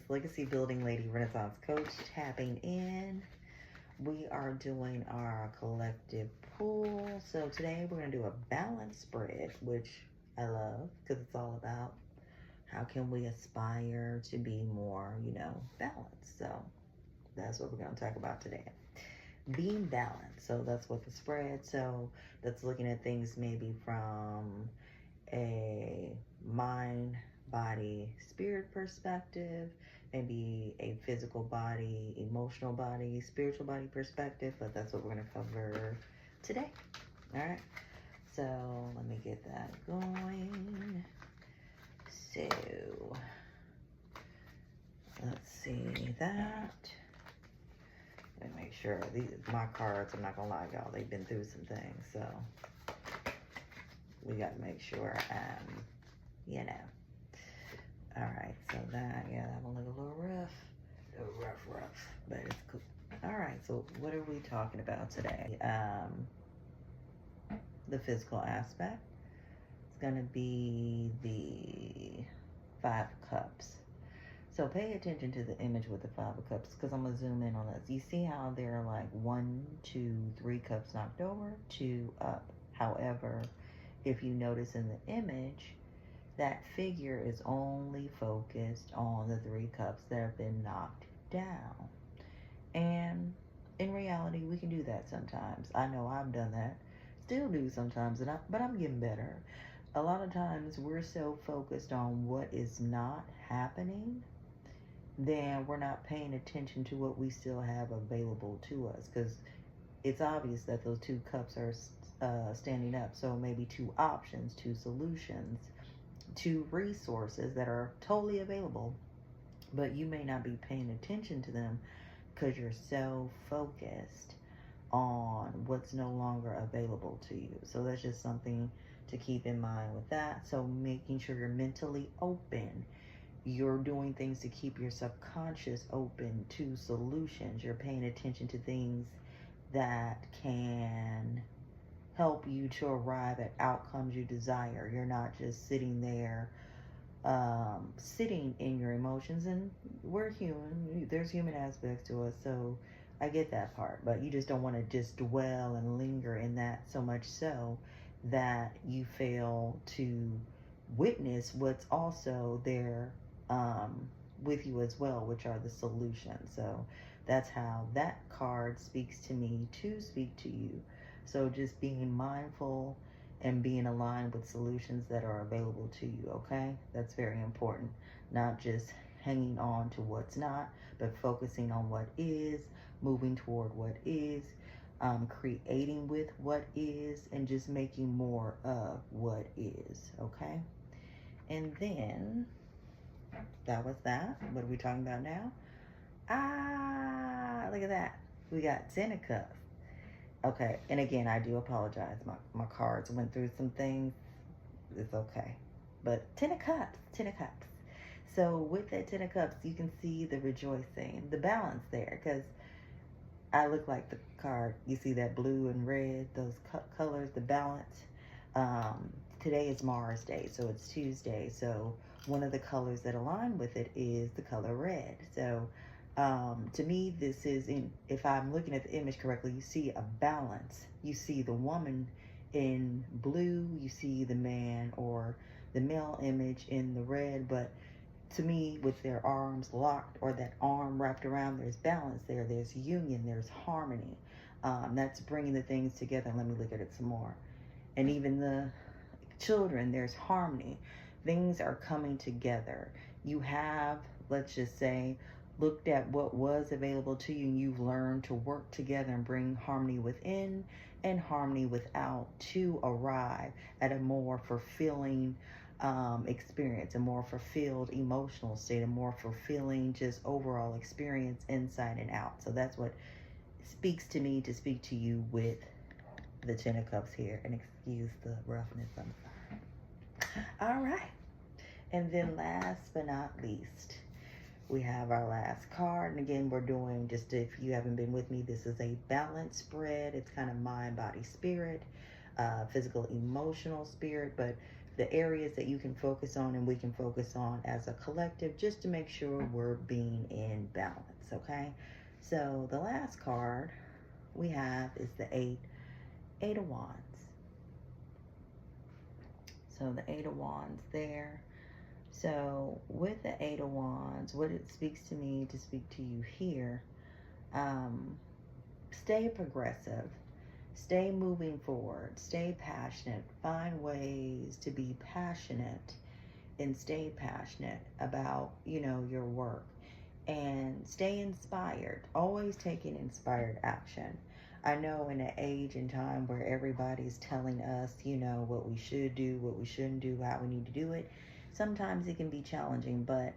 Legacy Building Lady Renaissance Coach tapping in. We are doing our collective pool. So today we're going to do a balance spread, which I love because it's all about how can we aspire to be more, balanced. So that's what we're going to talk about today. Being balanced. So that's what the spread. So that's looking at things maybe from a mind, body, spirit perspective, maybe a physical body, emotional body, spiritual body perspective, but that's what we're going to cover today. All right. So let me get that going. So let's see that. Let me make sure these my cards. I'm not gonna lie, y'all. They've been through some things, so we got to make sure All right, so that one look a little rough, but it's cool. All right, so what are we talking about today? The physical aspect. It's gonna be the Five of Cups. So pay attention to the image with the Five of Cups because I'm gonna zoom in on this. You see how there are like 1, 2, 3 cups knocked over, 2 up. However, if you notice in the image, that figure is only focused on the 3 cups that have been knocked down. And in reality, we can do that sometimes. I know I've done that. Still do sometimes, but I'm getting better. A lot of times we're so focused on what is not happening, then we're not paying attention to what we still have available to us, because it's obvious that those 2 cups are standing up. So maybe 2 options, 2 solutions, 2 resources that are totally available, but you may not be paying attention to them because you're so focused on what's no longer available to you. So that's just something to keep in mind with that. So making sure you're mentally open. You're doing things to keep your subconscious open to solutions. You're paying attention to things that can help you to arrive at outcomes you desire. You're not just sitting there sitting in your emotions. And we're human. There's human aspects to us, so I get that part. But you just don't want to just dwell and linger in that so much so that you fail to witness what's also there with you as well, which are the solutions. So that's how that card speaks to me to speak to you. So just being mindful and being aligned with solutions that are available to you, okay? That's very important. Not just hanging on to what's not, but focusing on what is, moving toward what is, creating with what is, and just making more of what is, okay? And then, that was that. What are we talking about now? Look at that. We got 10 of Cups. Okay, and again, I do apologize. My cards went through some things. It's okay. But 10 of Cups, 10 of Cups. So with that 10 of Cups, you can see the rejoicing, the balance there, because I look like the card. You see that blue and red, those colors, the balance. Today is Mars Day, so it's Tuesday. So one of the colors that align with it is the color red. So to me, this is, if I'm looking at the image correctly, you see a balance. You see the woman in blue, you see the man or the male image in the red, but to me, with their arms locked or that arm wrapped around, there's balance there, there's union, there's harmony. That's bringing the things together. Let me look at it some more. And even the children, there's harmony. Things are coming together. You have, let's just say, looked at what was available to you, and you've learned to work together and bring harmony within and harmony without to arrive at a more fulfilling experience, a more fulfilled emotional state, a more fulfilling just overall experience inside and out. So that's what speaks to me to speak to you with the 10 of Cups here. And excuse the roughness, I'm sorry. All right. And then last but not least, we have our last card. And again, we're doing, just if you haven't been with me, this is a balance spread. It's kind of mind, body, spirit, physical, emotional, spirit. But the areas that you can focus on and we can focus on as a collective, just to make sure we're being in balance, okay? So the last card we have is the Eight of Wands. So the Eight of Wands there. So with the Eight of Wands, what it speaks to me to speak to you here, stay progressive, stay moving forward, stay passionate, find ways to be passionate and stay passionate about, you know, your work, and stay inspired, always taking inspired action. I know in an age and time where everybody's telling us, you know, what we should do, what we shouldn't do, how we need to do it, sometimes it can be challenging, but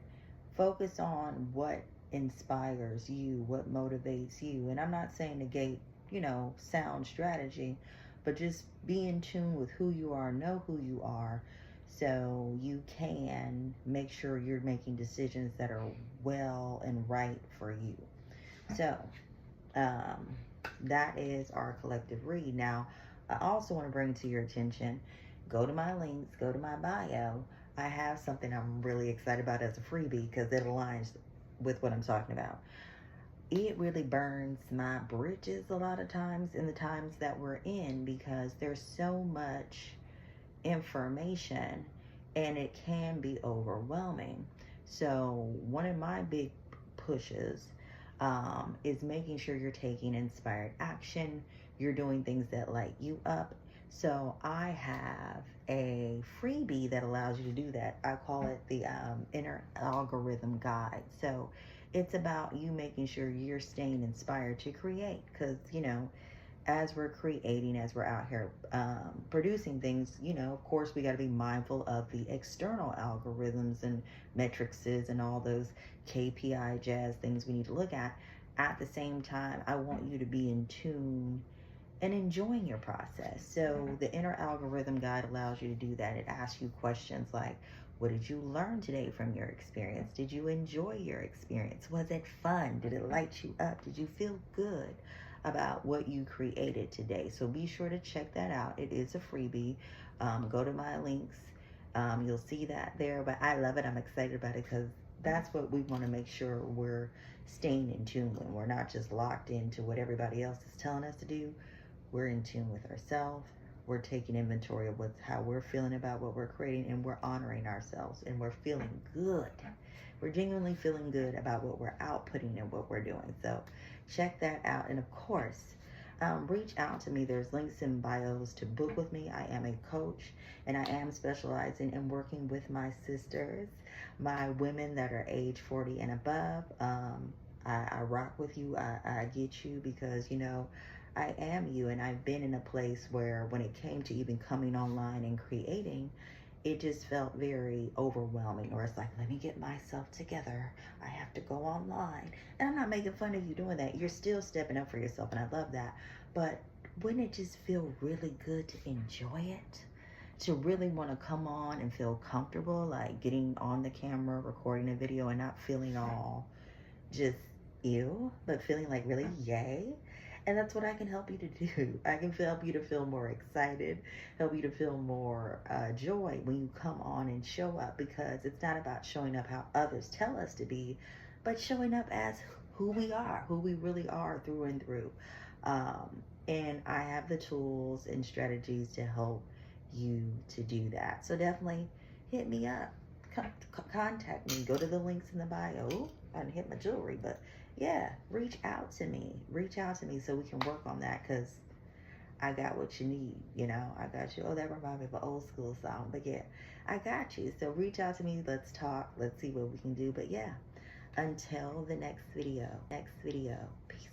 focus on what inspires you, what motivates you. And I'm not saying negate, you know, sound strategy, but just be in tune with who you are, know who you are, so you can make sure you're making decisions that are well and right for you. So, that is our collective read. Now, I also want to bring to your attention, go to my links, go to my bio. I have something I'm really excited about as a freebie because it aligns with what I'm talking about. It really burns my bridges a lot of times in the times that we're in, because there's so much information and it can be overwhelming. So one of my big pushes is making sure you're taking inspired action, you're doing things that light you up. So I have a freebie that allows you to do that. I call it the Inner Algorithm Guide. So it's about you making sure you're staying inspired to create, because, you know, as we're creating, as we're out here producing things, you know, of course, we got to be mindful of the external algorithms and metrics and all those KPI jazz things we need to look at. At the same time, I want you to be in tune and enjoying your process. So the Inner Algorithm Guide allows you to do that. It asks you questions like, what did you learn today from your experience? Did you enjoy your experience? Was it fun? Did it light you up? Did you feel good about what you created today? So be sure to check that out. It is a freebie. Go to my links. You'll see that there. But I love it. I'm excited about it because that's what we want to make sure we're staying in tune with. We're not just locked into what everybody else is telling us to do. We're in tune with ourselves. We're taking inventory of how we're feeling about what we're creating, and we're honoring ourselves, and we're feeling good. We're genuinely feeling good about what we're outputting and what we're doing. So check that out. And of course, reach out to me. There's links in bios to book with me. I am a coach, and I am specializing in working with my sisters, my women that are age 40 and above. I rock with you. I get you because, you know, I am you, and I've been in a place where when it came to even coming online and creating, it just felt very overwhelming, or it's like, let me get myself together. I have to go online. And I'm not making fun of you doing that. You're still stepping up for yourself, and I love that. But wouldn't it just feel really good to enjoy it? To really want to come on and feel comfortable, like getting on the camera, recording a video, and not feeling all just ew, but feeling like really yay. And that's what I can help you to do. I can help you to feel more excited, help you to feel more joy when you come on and show up, because it's not about showing up how others tell us to be, but showing up as who we are, who we really are through and through. And I have the tools and strategies to help you to do that. So definitely hit me up. Contact me. Go to the links in the bio. Ooh, I didn't hit my jewelry, but yeah, reach out to me. Reach out to me so we can work on that, because I got what you need, you know. I got you. Oh, that reminds me of an old school song, but yeah, I got you. So reach out to me. Let's talk. Let's see what we can do. But yeah, until the next video. Peace.